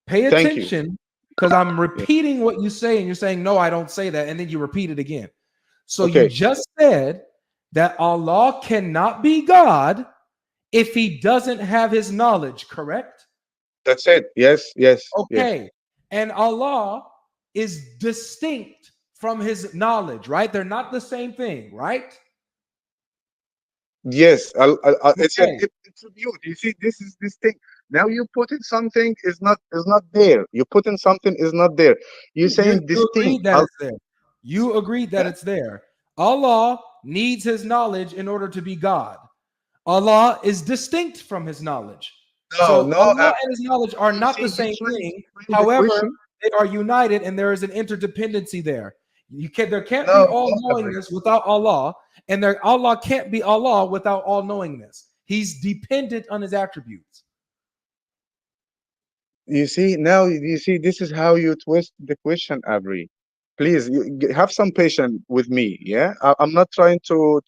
Pay Thank you. attention, because I'm Yeah. repeating what you say, and you're saying, no, I don't say that. And then you repeat it again. So you Okay, just said that Allah cannot be God if he doesn't have his knowledge, correct? that's it. Yes, yes, yes. Okay. And Allah is distinct from his knowledge, right? They're not the same thing, right? Yes, it's an Okay. attribute. You see, this is this thing. Now you put in something is not there. You put in something is not there. You're saying You this thing. agreed that it's there. You agreed that it's there. Allah needs his knowledge in order to be God. Allah is distinct from his knowledge. No, So no. Allah and his knowledge are You not the see, same you thing. framed the However, question. they are united and there is an interdependency there. There can't be No, all no, Abri. knowingness without Allah, and Allah can't be Allah without all knowingness. He's dependent on his attributes. You see, now you see this is how you twist the question, Abri. Please have some patience with me. Yeah, I'm not trying to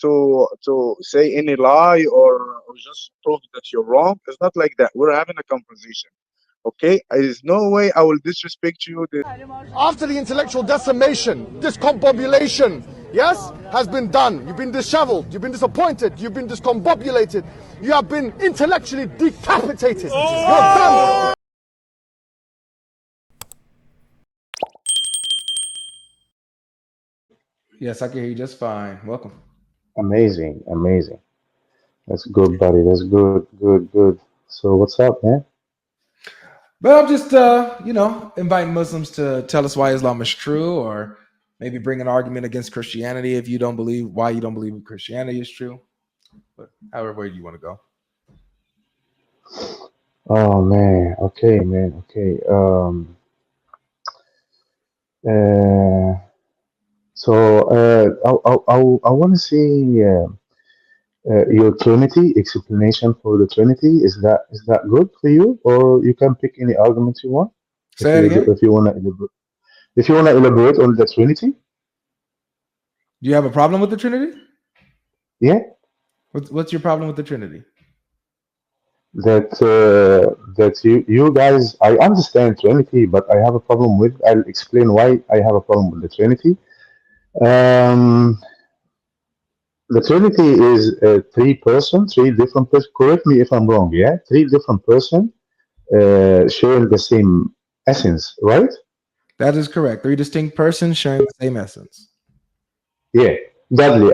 say any lie or just prove that you're wrong. It's not like that. We're having a conversation. Okay, there's no way I will disrespect you. After the intellectual decimation, discombobulation, yes, has been done. You've been disheveled, you've been disappointed, you've been discombobulated, you have been intellectually decapitated. You're done. Yes, I can hear you just fine. Welcome. Amazing, amazing. That's good, buddy. That's good, good, good. So what's up, man? But I'm just, inviting Muslims to tell us why Islam is true, or maybe bring an argument against Christianity if you don't believe why you don't believe Christianity is true. But however way you want to go. Oh man. Okay, man. Okay. Uh. So I want to see your Trinity explanation for the Trinity. Is that good for you, or you can pick any argument you want Say it again. if you wanna elaborate on the Trinity. Do you have a problem with the Trinity? Yeah. What's your problem with the Trinity? That you guys, I understand Trinity, but I have a problem with. I'll explain why I have a problem with the Trinity. Um, the Trinity is three different persons. Correct me if I'm wrong. Yeah, three different persons sharing the same essence, right? That is correct. Three distinct persons sharing the same essence. Yeah, godly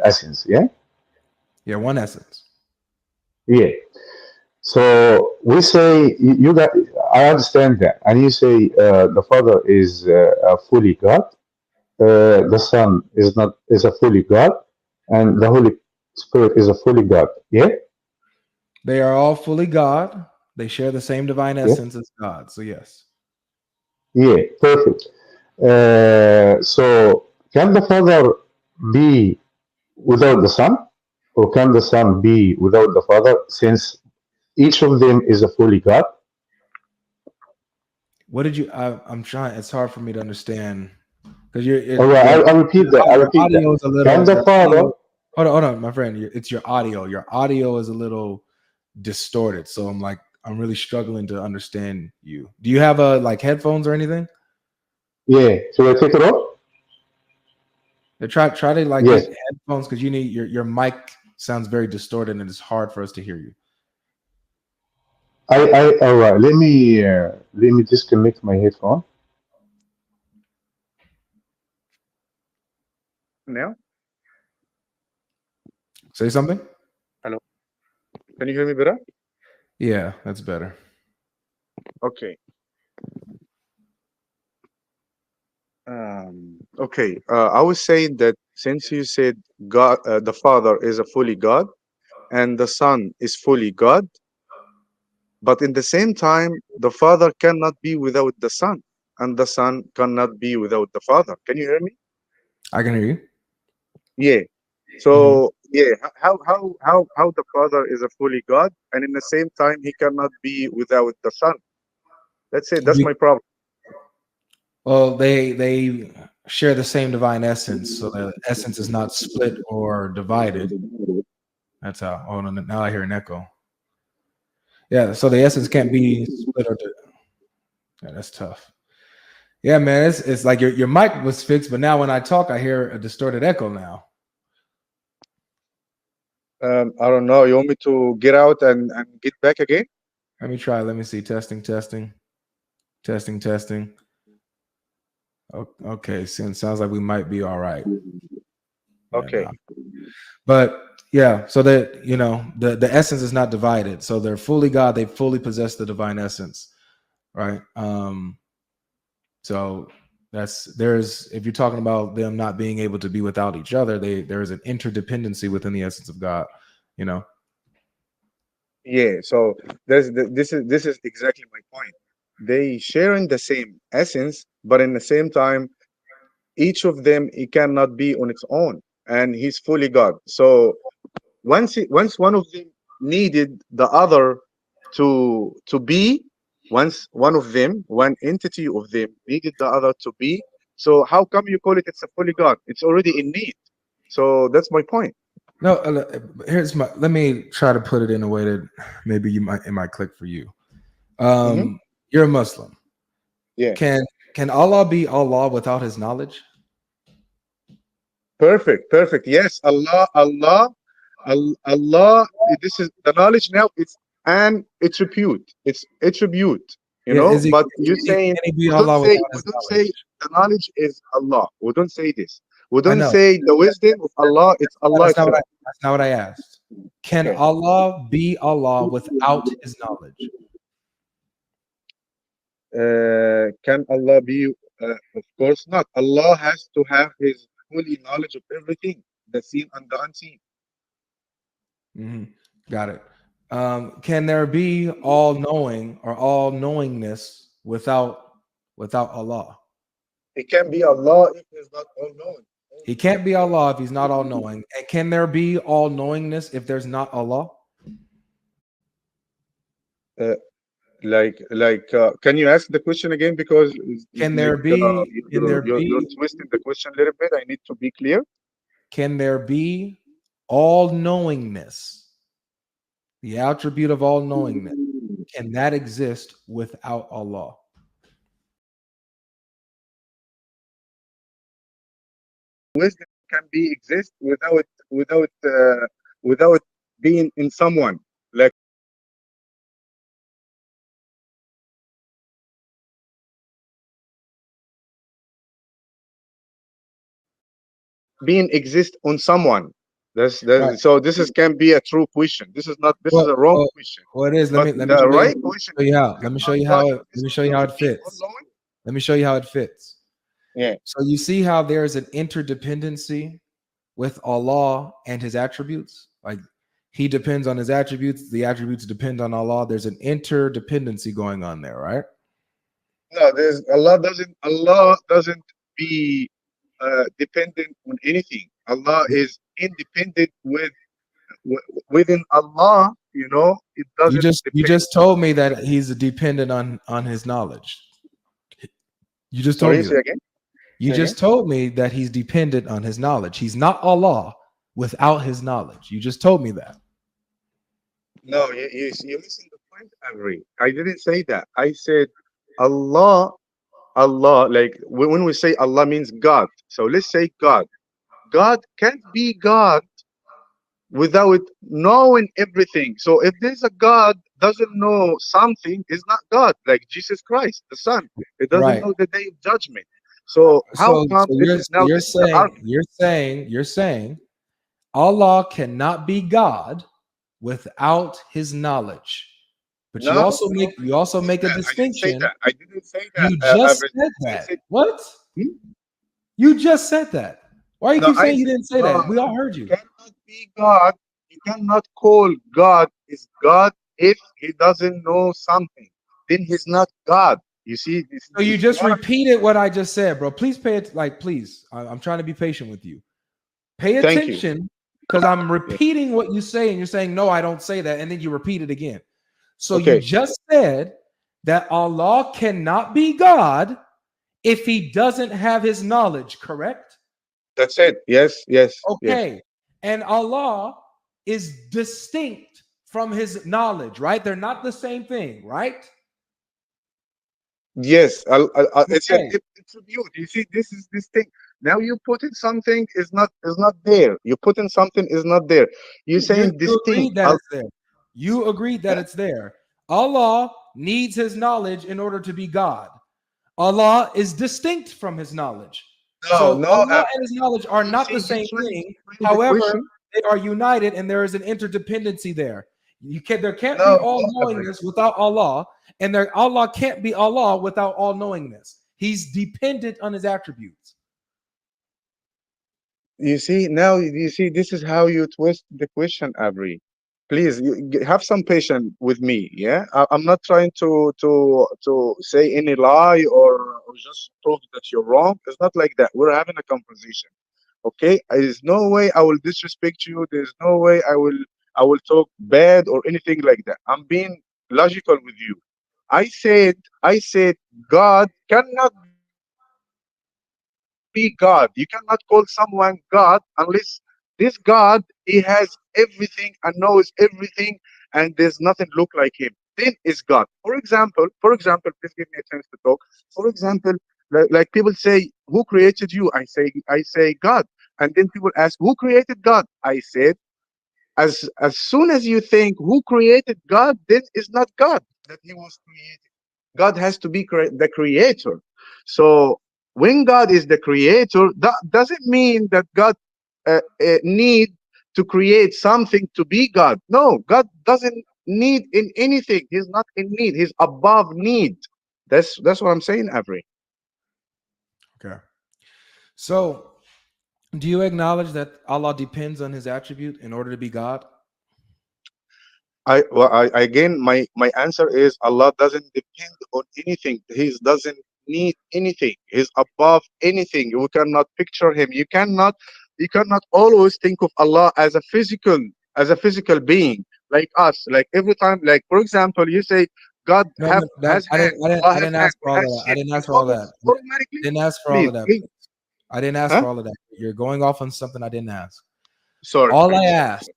essence. Yeah, Yeah, one essence. yeah. So we say you got. I understand that, and you say the Father is a fully God. The Son is a fully God, and the Holy Spirit is a fully God. Yeah, They are all fully God. They share the same divine yeah, essence as God. So yes. yeah. Perfect. So can the Father be without the Son, or can the Son be without the Father? Since each of them is a fully God. What did you? I'm trying. It's hard for me to understand because you're All right, your I repeat that. I your repeat that. audio is a Can little. the Your Father? audio. Hold on, my friend. It's your audio. Your audio is a little distorted. So I'm really struggling to understand you. Do you have headphones or anything? Yeah. Should I take it off? Try to Yes. get headphones because you need your mic sounds very distorted and it's hard for us to hear you. All right. Let me disconnect my headphone. Now, Say something. hello. Can you hear me better? Yeah, that's better. Okay. Okay. I was saying that since you said God, the Father is a fully God, and the Son is fully God, but in the same time, the Father cannot be without the Son, and the Son cannot be without the Father. Can you hear me? I can hear you. Yeah. Mhm. So yeah, how the Father is a fully God, and in the same time he cannot be without the Son. Let's say that's my problem. Well, they share the same divine essence, so the essence is not split or divided. That's how. Oh no, now I hear an echo. Yeah, so the essence can't be split or. Yeah, that's tough. Yeah, man, it's like your mic was fixed, but now when I talk, I hear a distorted echo now. I don't know. You want me to get out and get back again? Let me try. Let me see. Testing, testing, testing, testing. Okay, sounds like we might be all right. Yeah, Okay. no. But yeah, so that the essence is not divided. So they're fully God. They fully possess the divine essence, right? So there's if you're talking about them not being able to be without each other, there is an interdependency within the essence of God. Yeah. So this is exactly my point. They share in the same essence, but in the same time, each of them it cannot be on its own, and he's fully God. So once one of them needed the other to be, once one entity of them needed the other to be, so how come you call it's a fully God? It's already in need. So that's my point. No, let me try to put it in a way that maybe it might click for you. Hmm. You're a Muslim. Yeah. Can Allah be Allah without his knowledge? Perfect. Yes, Allah. This is the knowledge now. It's an attribute. It's attribute. Yeah, But you saying can he be Allah without we his don't say knowledge? the knowledge is Allah. We don't say this. We I don't know. say the wisdom of Allah. It's Allah itself. That's not what I asked. Can Okay. Allah be Allah without his knowledge? Can Allah be? Of course not. Allah has to have His fully knowledge of everything, the seen and the unseen. Mhm. Got it. Can there be all knowing or all knowingness without Allah? It can be Allah if He's not all knowing. He can't be Allah if he's not all knowing. And can there be all knowingness if there's not Allah? Uh, can you ask the question again? Because Can there be you're twisting the question a little bit. I need to be clear. can there be all knowingness? The attribute of all knowingness. Can that exist without Allah? Wisdom can be exist without being in someone. Like being exist on someone. Right. So this is can be a true question. This is Well, a wrong well, question. well, it is. But Let me the show right question you is, how. Let me show you how. Let me show you how it fits. Let me show you how it fits. Yeah. So you see how there's an interdependency with Allah and his attributes? Like he depends on his attributes, the attributes depend on Allah. There's an interdependency going on there, right? No, there's Allah doesn't be dependent on anything. Allah is independent within Allah. It doesn't You depend. just told me that he's dependent on his knowledge. You just told Sorry, me say that. again. You Say again. just told me that he's dependent on his knowledge. He's not Allah without his knowledge. You just told me that. No, you're missing the point, Avery. I didn't say that. I said Allah, Allah. Like when we say Allah means God. So let's say God. God can't be God without knowing everything. So if there's a God doesn't know something, is not God. Like Jesus Christ, the Son, it doesn't Right. know the day of judgment. So how So come this is now you're this is the saying argument? you're saying Allah cannot be God without his knowledge. But No, you also make a I didn't say distinction. that. I didn't say that. You just Average. said I that. said, What? hmm? You just said that. Why you No, keep I saying you said didn't say that? God We all heard you. cannot be God. You cannot call God is God if he doesn't know something. Then he's not God. You see, So you this just God. repeated what I just said, bro. Please pay it. Like, please, I'm trying to be patient with you. Pay Thank you. attention because I'm Yeah. repeating what you say, and you're saying no, I don't say that, and then you repeat it again. So you Okay, just said that Allah cannot be God if he doesn't have his knowledge, correct? that's it. Yes. Okay. And Allah is distinct from his knowledge, right? They're not the same thing, right? Yes, it's an Okay. attribute. You see, this is this thing. Now you put in something is not there. You put in something is not there. You're saying You this thing. agreed that it's there. You agreed that it's there. Allah needs his knowledge in order to be God. Allah is distinct from his knowledge. No, So no. Allah and his knowledge are You not see, the you're same trying to thing. frame the However, question. they are united and there is an interdependency there. There can't be No, all no, Avery. knowingness without Allah, and Allah can't be Allah without all knowingness. He's dependent on his attributes. You see, now you see this is how you twist the question, Avery. Please have some patience with me. Yeah, I'm not trying to say any lie or just prove that you're wrong. It's not like that. We're having a conversation. Okay, there's no way I will disrespect you. There's no way I will talk bad or anything like that. I'm being logical with you. I said God cannot be God. You cannot call someone God unless this God, he has everything and knows everything, and there's nothing look like him. Then is God. For example, please give me a chance to talk. For example, like people say, who created you? I say God. And then people ask, who created God? I said, as soon as you think who created God, then it's not God that he was created. God has to be the creator. So when God is the creator, that doesn't mean that God need to create something to be God. No, God doesn't need in anything. He's not in need. He's above need. That's what I'm saying, Avery. Okay. So, do you acknowledge that Allah depends on his attribute in order to be God? I again, my answer is Allah doesn't depend on anything. He doesn't need anything. He's above anything. You cannot picture him. You cannot always think of Allah as a physical being like us. Like every time, like for example, you say God No, no, has I didn't. hand, I didn't. Allah I has didn't hand ask for or all of has that. I feet. didn't You ask for all always that. automatically, Didn't ask for all please, of that. please, I didn't ask huh? for all of that. You're going off on something I didn't ask. Sorry, All I sorry, asked sorry.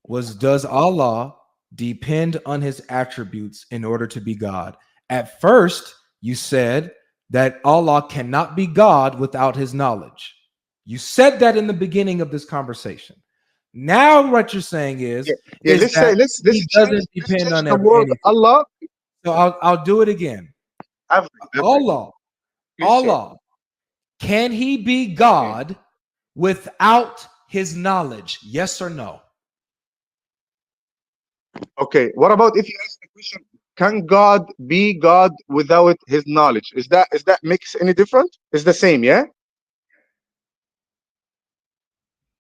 was, does Allah depend on his attributes in order to be God? At first, you said that Allah cannot be God without his knowledge. You said that in the beginning of this conversation. Now, what you're saying Yeah, yeah. is Let's say that let's he change doesn't let's depend change on the word anything. Allah. So I'll do it again. Avery, Allah, please, sir. Allah, can he be Okay. God without his knowledge? Yes or no? Okay, what about if you ask the question, can God be God without his knowledge? Is that makes any different? It's the same, yeah?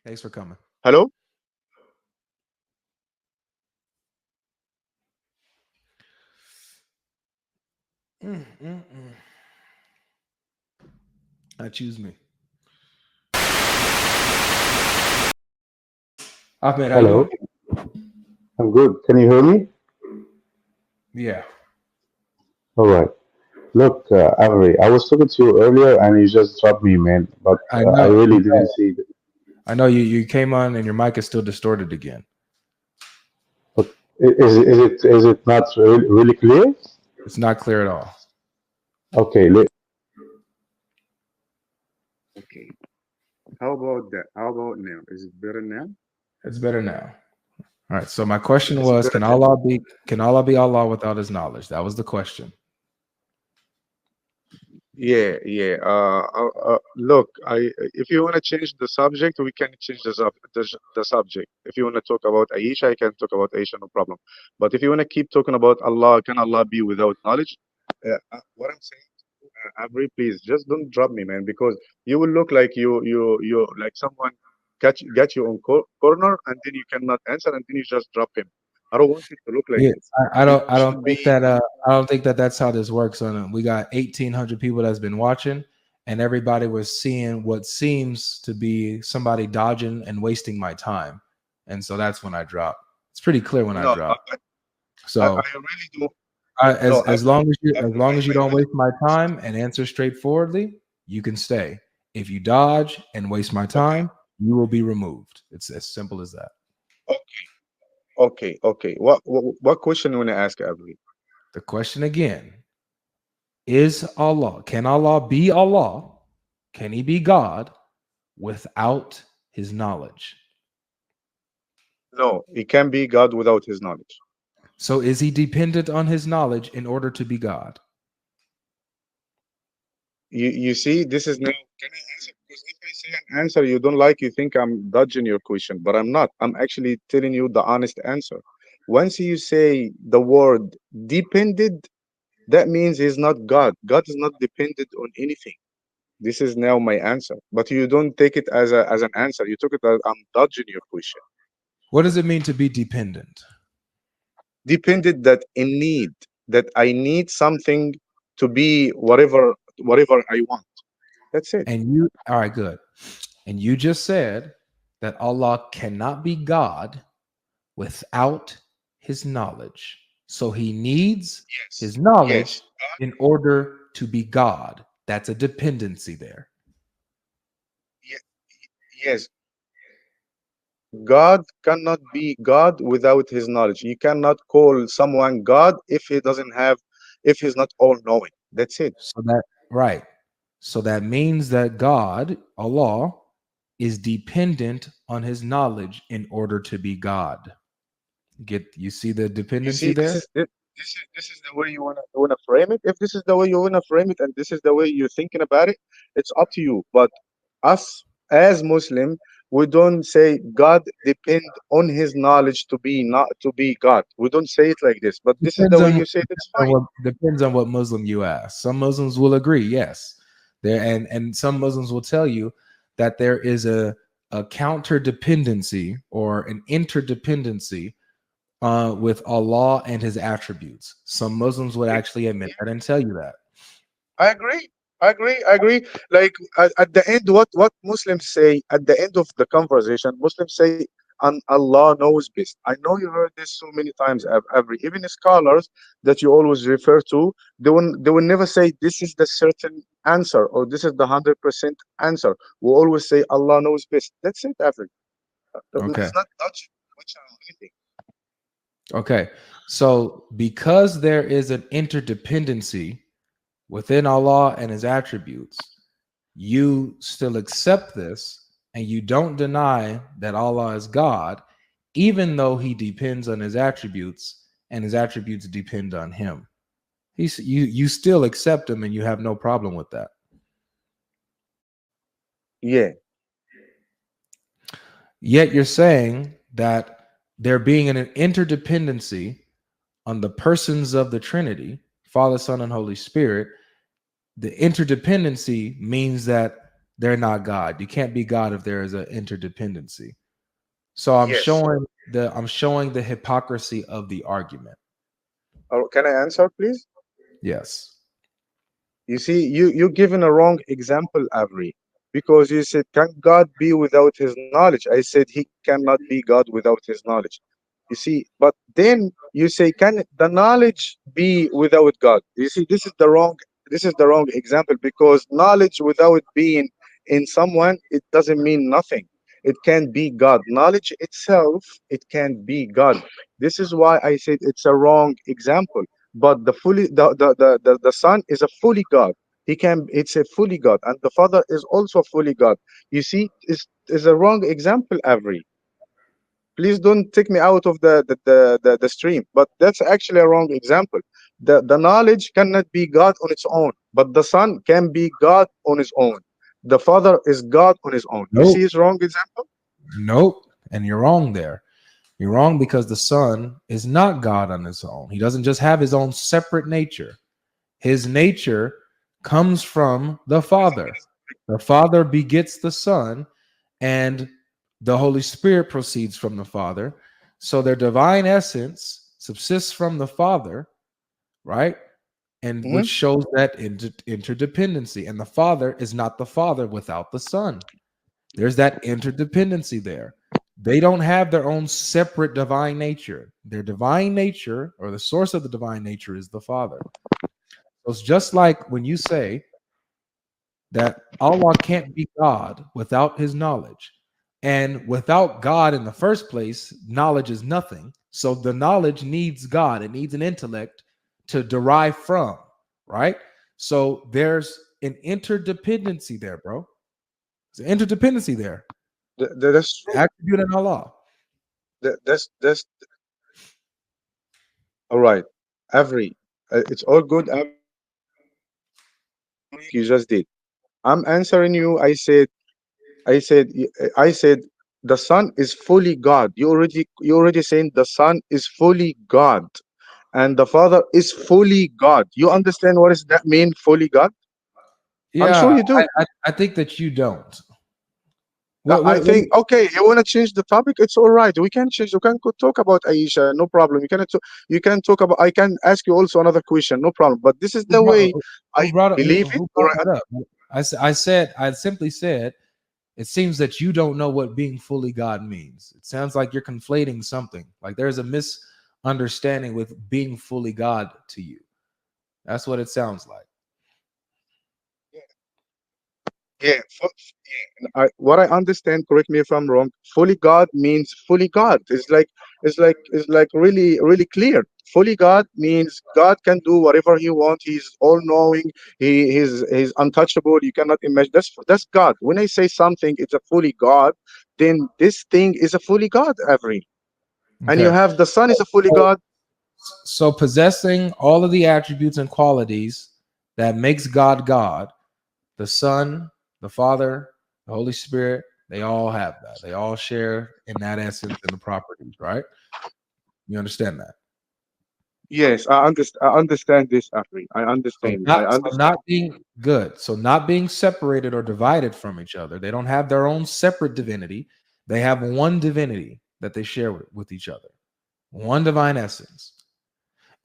Thanks for coming. Hello? I choose me. Ahmed, how you doing? Hello, I'm good. Can you hear me? Yeah, All right. Look, Avery, I was talking to you earlier and you just dropped me, man. But I I know. really didn't see it. I know you came on and your mic is still distorted again. But is it not really clear? It's not clear at all. Okay, Okay. How about that? How about now? Is it better now? It's better now. All right. So my question Is it was, better now? can Allah be Allah without his knowledge? That was the question. Yeah, yeah. Look, if you want to change the subject, we can change the subject. If you want to talk about Aisha, I can talk about Aisha, no problem. But if you want to keep talking about Allah, can Allah be without knowledge? What I'm saying, Avery, please just don't drop me, man, because you will look like you like someone get you on corner, and then you cannot answer, and then you just drop him. I don't want it to look like Yeah, this. You I don't should think be. that I don't think that that's how this works. On we got 1,800 people that's been watching, and everybody was seeing what seems to be somebody dodging and wasting my time, and so that's when I drop. It's pretty clear when I No, drop. I So really do. No, as long as Avery, long as you I don't really waste my time and answer straightforwardly, you can stay. If you dodge and waste my okay. time, you will be removed. It's as simple as that. Okay. What question you want to ask, Avery? The question again Can Allah be Allah? Can he be God without his knowledge? No, he can be God without his knowledge. So is he dependent on his knowledge in order to be God? You see, this is now. Can I answer? Because if I say an answer you don't like, you think I'm dodging your question, but I'm not. I'm actually telling you the honest answer. Once you say the word depended, that means he's not God. God is not dependent on anything. This is now my answer. But you don't take it as an answer. You took it as I'm dodging your question. What does it mean to be dependent? Dependent, that in need, that I need something to be whatever I want. That's it. And all right, good. And you just said that Allah cannot be God without his knowledge. So he needs Yes. his knowledge Yes. in order to be God. That's a dependency there. Ye- Yes. God cannot be God without his knowledge. You cannot call someone God if he's not all knowing. That's it. So that, right. So that means that God, Allah, is dependent on his knowledge in order to be God. You see the You dependency see, this there? is it. This is the way you wanna frame it. If this is the way you wanna frame it, and this is the way you're thinking about it, it's up to you. But us as Muslim, we don't say God depend on His knowledge to be not to be God. We don't say it like this. But this is Depends the way on you say it. It's fine. depends on what Muslim you ask. Some Muslims will agree, yes. There and some Muslims will tell you that there is a counter dependency or an interdependency with Allah and his attributes. Some Muslims would actually admit that and tell you that. I agree. I agree. Like at the end, what Muslims say at the end of the conversation, Muslims say, "And Allah knows best." I know you heard this so many times. Every even scholars that you always refer to, they will never say this is the certain answer or this is the 100% answer. We always say Allah knows best. That's it. Every Okay. it's not touching anything. Okay. So because there is an interdependency within Allah and his attributes, you still accept this and you don't deny that Allah is God, even though he depends on his attributes and his attributes depend on him. You still accept him and you have no problem with that. Yeah. Yet you're saying that there being an interdependency on the persons of the Trinity, Father, Son, and Holy Spirit, the interdependency means that they're not God. You can't be God if there is an interdependency. So I'm Yes. showing the hypocrisy of the argument. Can I answer, please? Yes. You see, you're given a wrong example, Avery, because you said, "Can God be without His knowledge?" I said, "He cannot be God without His knowledge." You see, but then you say, "Can the knowledge be without God?" You see, this is the wrong example because knowledge without being in someone, it doesn't mean nothing. It can be God. Knowledge itself, it can be God. This is why I said it's a wrong example, but the son is a fully god. It's a fully god, and the father is also fully god. You see, is a wrong example, Avery. Please don't take me out of the stream, but that's actually a wrong example. The knowledge cannot be god on its own, but the son can be god on his own. The father is god on his own. You see Nope. his wrong example. Nope. And you're wrong there. You're wrong because the Son is not God on his own. He doesn't just have his own separate nature. His nature comes from the Father. The Father begets the Son, and the Holy Spirit proceeds from the Father. So their divine essence subsists from the Father, right? And which Mhm. shows that interdependency. And the Father is not the Father without the Son. There's that interdependency there. They don't have their own separate divine nature. Their divine nature, or the source of the divine nature, is the Father. So it's just like when you say that Allah can't be God without his knowledge. And without God in the first place, knowledge is nothing. So the knowledge needs God, it needs an intellect to derive from, right? So there's an interdependency there, bro. There's an interdependency there. That's true. Attribute in Allah. That's all right. Every it's all good. You just did. I'm answering you. I said the Son is fully God. You already saying the Son is fully God, and the Father is fully God. You understand what does that mean, fully God? I'm Yeah, sure you do. I think that you don't. I What think okay. You want to change the topic? It's all right. We can change. You can talk about Aisha. No problem. You can talk about. I can ask you also another question. No problem. But this is who the way I believe it. who Or brought that up? I simply said it seems that you don't know what being fully God means. It sounds like you're conflating something. Like there's a misunderstanding with being fully God to you. That's what it sounds like. yeah, what I understand. Correct me if I'm wrong. Fully God means fully God. It's like really clear. Fully God means God can do whatever He wants. He's all knowing. He's untouchable. You cannot imagine. That's God. When I say something, it's a fully God. Then this thing is a fully God. And you Okay. have the Son is a fully So, God. so possessing all of the attributes and qualities that makes God God, the Son, the Father, the Holy Spirit, they all have that. They all share in that essence and the properties, right? You understand that? Yes, I understand this, Afri. I So understand. I not so understand. not being good. So not being separated or divided from each other. They don't have their own separate divinity. They have one divinity that they share with each other. One divine essence.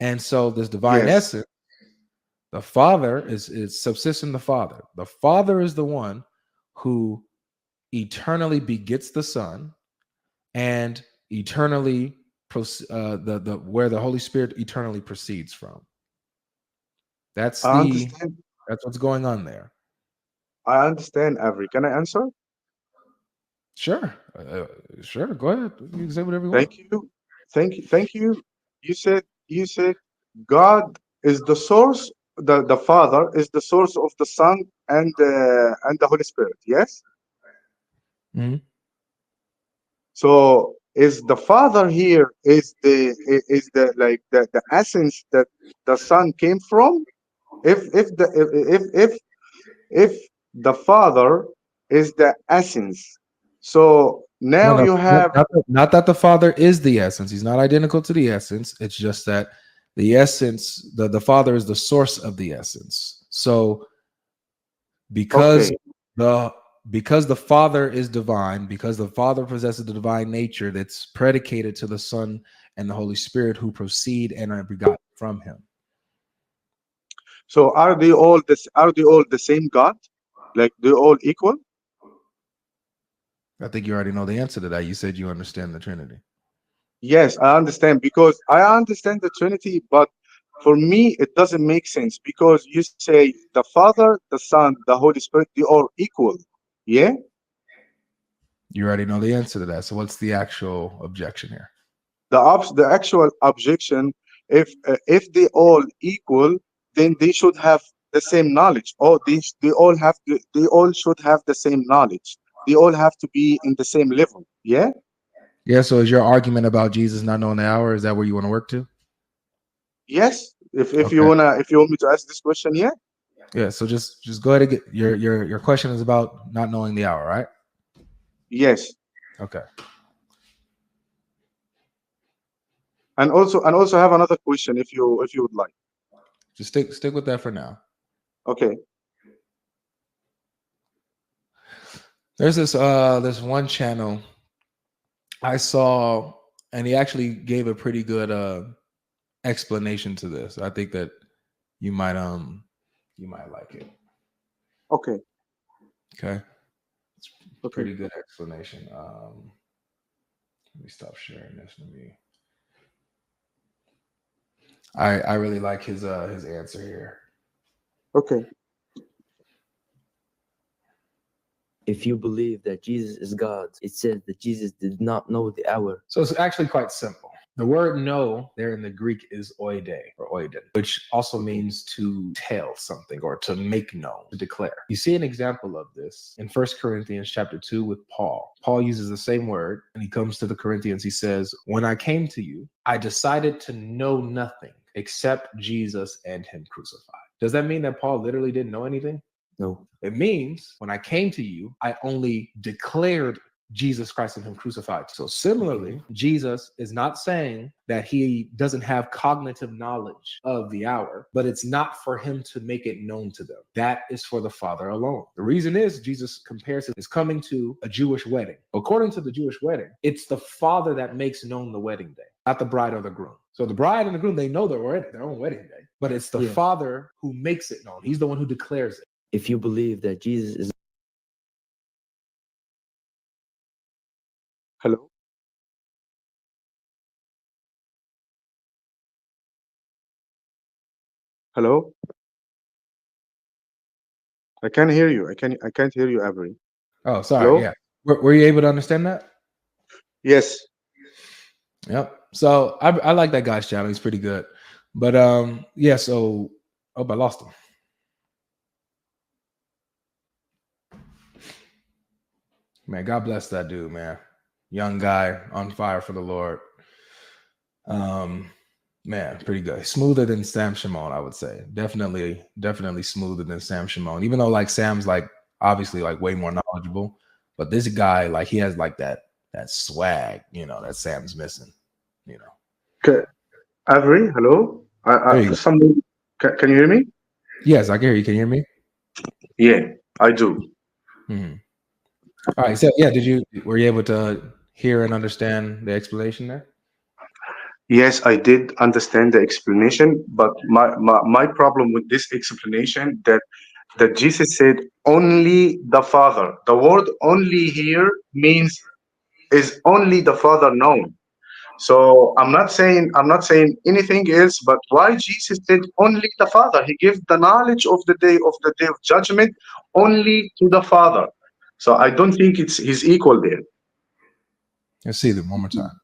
And so this divine Yes, essence, the Father is subsists in the Father. The Father is the one who eternally begets the Son and eternally the where the Holy Spirit eternally proceeds from. That's I the understand. that's what's going on there. I understand, Afri. Can I answer? Sure, sure. Go ahead. You can say whatever you want. Thank you. Thank you. You said God is the source, the Father is the source of the Son and the Holy Spirit. Yes? Mhm. So is the Father here is the like the essence that the Son came from? If the Father is the essence, so No, now no, you have not that the Father is the essence. He's not identical to the essence. It's just that the essence, the Father is the source of the essence. So because okay. the because the Father is divine, because the Father possesses the divine nature that's predicated to the Son and the Holy Spirit who proceed and are begotten from him. So are they all the same God? Like they're all equal? I think you already know the answer to that. You said you understand the Trinity. Yes, I understand because I understand the Trinity, but for me it doesn't make sense because you say the Father, the Son, the Holy Spirit, they are equal. Yeah? You already know the answer to that. So what's the actual objection here? The actual objection, if they all equal, then they should have the same knowledge. Or they all should have the same knowledge. They all have to be in the same level. Yeah? Yeah. So is your argument about Jesus not knowing the hour? Is that where you want to work to? Yes. If you Okay. want me to ask this question, yeah. Yeah. So just go ahead and get your question is about not knowing the hour, right? Yes. Okay. And also have another question if you would like. Just stick with that for now. Okay. There's this one channel I saw, and he actually gave a pretty good explanation to this. I think that you might you might like it. Okay. Okay. It's Okay. pretty good explanation. Let me stop sharing this. Let me. I really like his answer here. Okay. If you believe that Jesus is God, it says that Jesus did not know the hour. So it's actually quite simple. The word know there in the Greek is oide or oiden, which also means to tell something or to make known, to declare. You see an example of this in 1 Corinthians chapter 2 with Paul. Paul uses the same word and he comes to the Corinthians. He says, when I came to you, I decided to know nothing except Jesus and him crucified. Does that mean that Paul literally didn't know anything? No. It means when I came to you, I only declared Jesus Christ and him crucified. So similarly, Jesus is not saying that he doesn't have cognitive knowledge of the hour, but it's not for him to make it known to them. That is for the Father alone. The reason is Jesus compares it as coming to a Jewish wedding. According to the Jewish wedding, it's the father that makes known the wedding day, not the bride or the groom. So the bride and the groom, they know their own wedding day, but it's the father who makes it known. He's the one who declares it. If you believe that Jesus is Hello? Hello? I can't hear you. I can't hear you, Avery. Oh, sorry. Hello? Yeah. Were you able to understand that? Yes. Yep. So I like that guy's channel. He's pretty good. But yeah, so I lost him. Man, God bless that dude, man. Young guy on fire for the Lord. Man, pretty good. Smoother than Sam Shimon, I would say. Definitely smoother than Sam Shimon. Even though like Sam's like obviously like way more knowledgeable, but this guy, like he has like that swag, you know, that Sam's missing, you know. Okay. Avery, hello? There you go. Can you hear me? Yes, I can hear you. Can you hear me? Yeah, I do. Mm-hmm. All right. So yeah, were you able to hear and understand the explanation there? Yes, I did understand the explanation, but my problem with this explanation that Jesus said only the Father. The word only here means is only the Father known. So I'm not saying anything else, but why Jesus said only the Father? He gave the knowledge of the day of judgment only to the Father. So I don't think he's equal there. Let's see them one more time.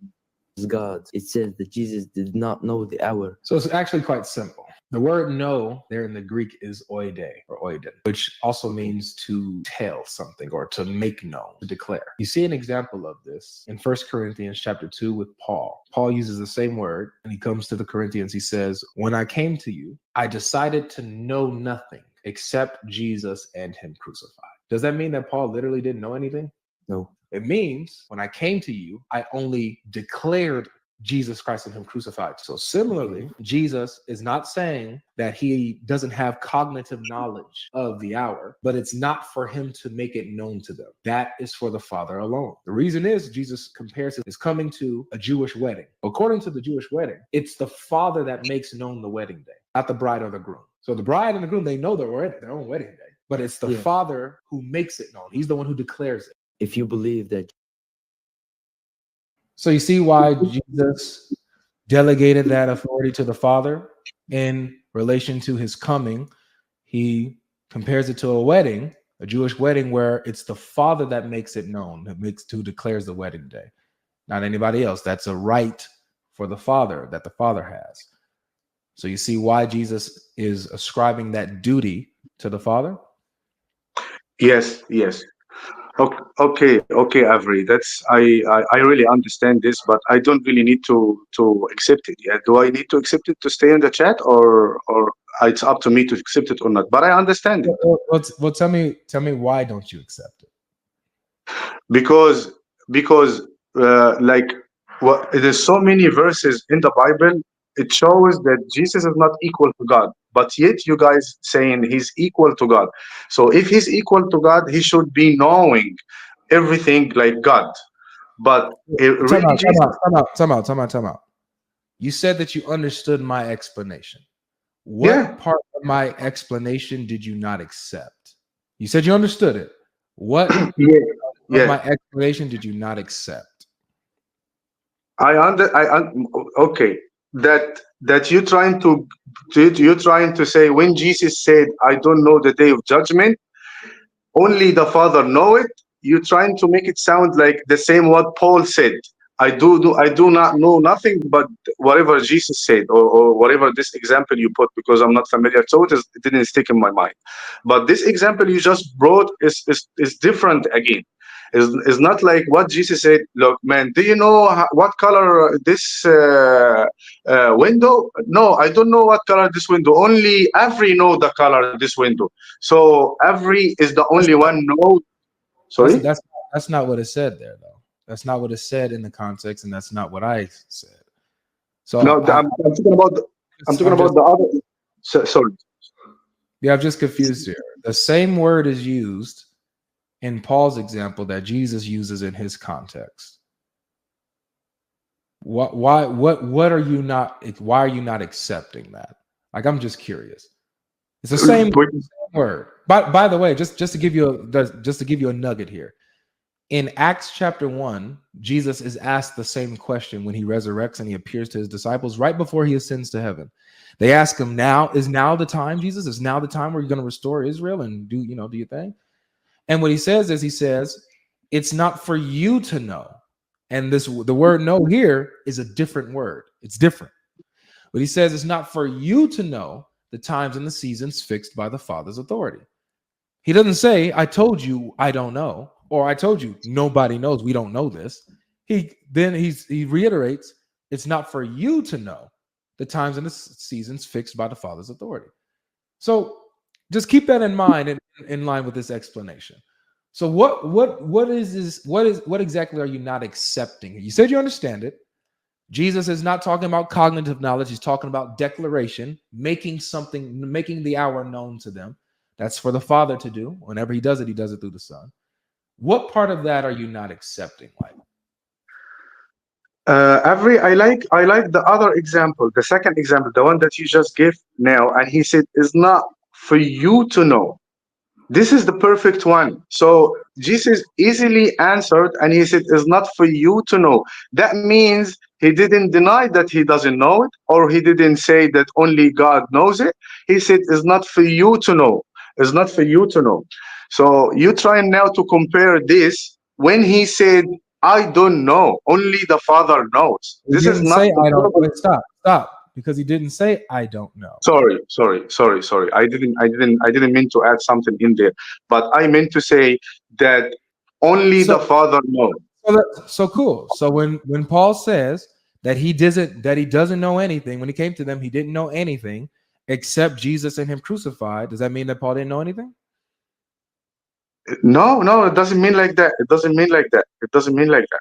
God. It says that Jesus did not know the hour. So it's actually quite simple. The word know there in the Greek is oide or oiden, which also means to tell something or to make known, to declare. You see an example of this in 1 Corinthians chapter 2 with Paul. Paul uses the same word and he comes to the Corinthians. He says, when I came to you, I decided to know nothing except Jesus and him crucified. Does that mean that Paul literally didn't know anything? No. It means when I came to you, I only declared Jesus Christ and him crucified. So similarly, Jesus is not saying that he doesn't have cognitive knowledge of the hour, but it's not for him to make it known to them. That is for the Father alone. The reason is Jesus compares it as coming to a Jewish wedding. According to the Jewish wedding, it's the father that makes known the wedding day, not the bride or the groom. So the bride and the groom, they know their own wedding day, but it's the father who makes it known. He's the one who declares it. If you believe that. So you see why Jesus delegated that authority to the Father in relation to his coming. He compares it to a wedding, a Jewish wedding, where it's the Father that makes it known, who declares the wedding day, not anybody else. That's a right for the Father that the Father has. So you see why Jesus is ascribing that duty to the Father? Yes. Okay, Avery. That's I really understand this, but I don't really need to accept it. Yeah, do I need to accept it to stay in the chat, or it's up to me to accept it or not? But I understand it. Well, tell me why don't you accept it? Because like there's so many verses in the Bible. It shows that Jesus is not equal to God, but yet you guys saying he's equal to God. So if he's equal to God, he should be knowing everything like God. But Time out. You said that you understood my explanation. What part of my explanation did you not accept? You said you understood it. What of my explanation did you not accept? Okay. That you're trying to say when Jesus said, "I don't know the day of judgment," only the Father know it. You're trying to make it sound like the same what Paul said. I do not know nothing but whatever Jesus said, or whatever this example you put, because I'm not familiar to it. It didn't stick in my mind. But this example you just brought is different again. Is not like what Jesus said. Look, man, do you know what color this window? No, I don't know what color this window. Only Avery know the color this window. So Avery is the only That's one know. that's Sorry. that's that's not what it said there, though. That's not what it said in the context, and that's not what I said. So No, I'm talking about. I'm talking I'm about just the other. Sorry. yeah, I'm just confused here. The same word is used in Paul's example that Jesus uses in his context. What are you not? Why are you not accepting that? Like, I'm just curious. It's the same word. By the way, just to give you a nugget here. In Acts chapter 1, Jesus is asked the same question when he resurrects and he appears to his disciples right before he ascends to heaven. They ask him, is now the time, Jesus? Is now the time where you're going to restore Israel and do your thing? And what he says is, it's not for you to know. And the word know here is a different word. It's different. But he says it's not for you to know the times and the seasons fixed by the Father's authority. He doesn't say, I told you I don't know, or I told you nobody knows, we don't know this. He reiterates, it's not for you to know the times and the seasons fixed by the Father's authority. So just keep that in mind in line with this explanation. So what is this? What exactly are you not accepting? You said you understand it. Jesus is not talking about cognitive knowledge. He's talking about declaration, making the hour known to them. That's for the Father to do. Whenever he does it through the Son. What part of that are you not accepting, Mike? Avery, I like the other example, the second example, the one that you just gave now, and he said is not for you to know. This is the perfect one. So Jesus easily answered, and he said, "It's not for you to know." That means he didn't deny that he doesn't know it, or he didn't say that only God knows it. He said, "It's not for you to know. It's not for you to know." So you try now to compare this when he said, "I don't know. Only the Father knows." He This is didn't not say the I don't. problem. Wait, stop. Because he didn't say I don't know. Sorry. I didn't mean to add something in there, but I meant to say that only the So Father knows. so cool. So when Paul says that he doesn't know anything, when he came to them, he didn't know anything except Jesus and him crucified. Does that mean that Paul didn't know anything? No, it doesn't mean like that. It doesn't mean like that. It doesn't mean like that.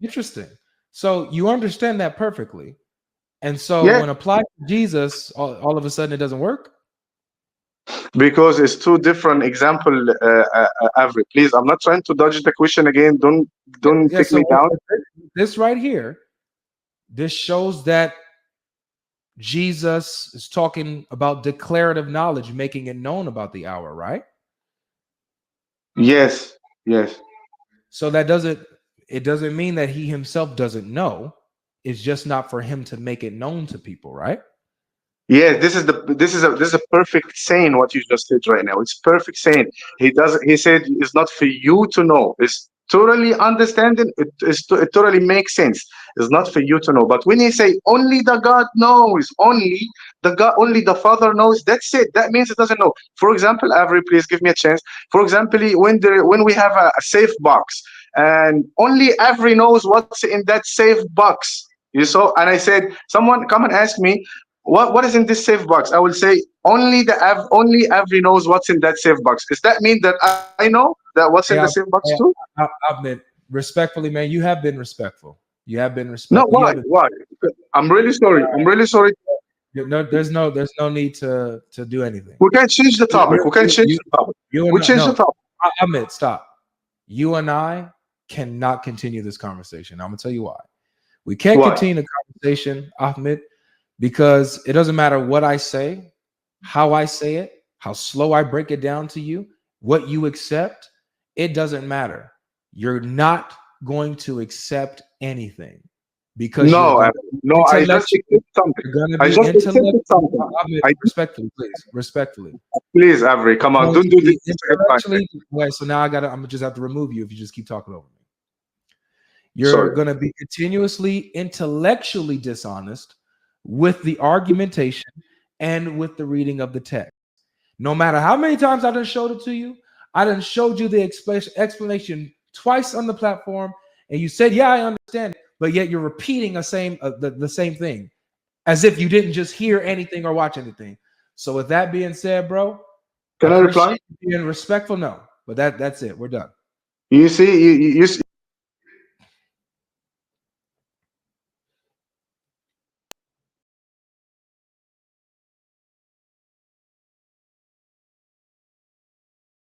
Interesting. So you understand that perfectly. And so Yeah, when applied to Jesus, all of a sudden it doesn't work. because it's two different example. Avery, please, I'm not trying to dodge the question again. Don't Yeah. take So me down. this right here, this shows that Jesus is talking about declarative knowledge, making it known about the hour, right? Yes, yes. So it doesn't mean that he himself doesn't know. It's just not for him to make it known to people, right? Yeah, this is a perfect saying what you just said right now. It's perfect saying. He said it's not for you to know. It's totally understanding. It totally makes sense. It's not for you to know. But when he say only the God knows, only the Father knows, that's it. That means it doesn't know. For example, Avery, please give me a chance. For example, when we have a safe box, and only Avery knows what's in that safe box. You saw, and I said, someone come and ask me, what is in this safe box? I will say only Avery knows what's in that safe box. Does that mean that I know that what's in the Hey, safe box too? I've been respectfully, man. You have been respectful. You have been No, respectful. You why? have been. Why? I'm really sorry. I'm really sorry. No, there's no need to do anything. We can change the topic. We can change You, the topic. you and We change the no, topic. Ahmed, stop. You and I cannot continue this conversation. I'm gonna tell you why. We can't Why? continue the conversation, Ahmed, because it doesn't matter what I say, how I say it, how slow I break it down to you, what you accept. It doesn't matter. You're not going to accept anything because you're No, going to no. be I just intellectual. accepted something. You're going to I be just intellectual. accepted something. Ahmed, I respectfully, please, respectfully. Please, Avery, come on. Going Don't to do this be the second time. intellectually. Wait, so now I'm gonna just have to remove you if you just keep talking over me. You're Sorry. going to be continuously intellectually dishonest with the argumentation and with the reading of the text. No matter how many times I done showed it to you, I done showed you the explanation twice on the platform, and you said, yeah, I understand it, but yet you're repeating the same thing as if you didn't just hear anything or watch anything. So with that being said, bro, Can I reply? Being respectful, no, but that's it. We're done. You see,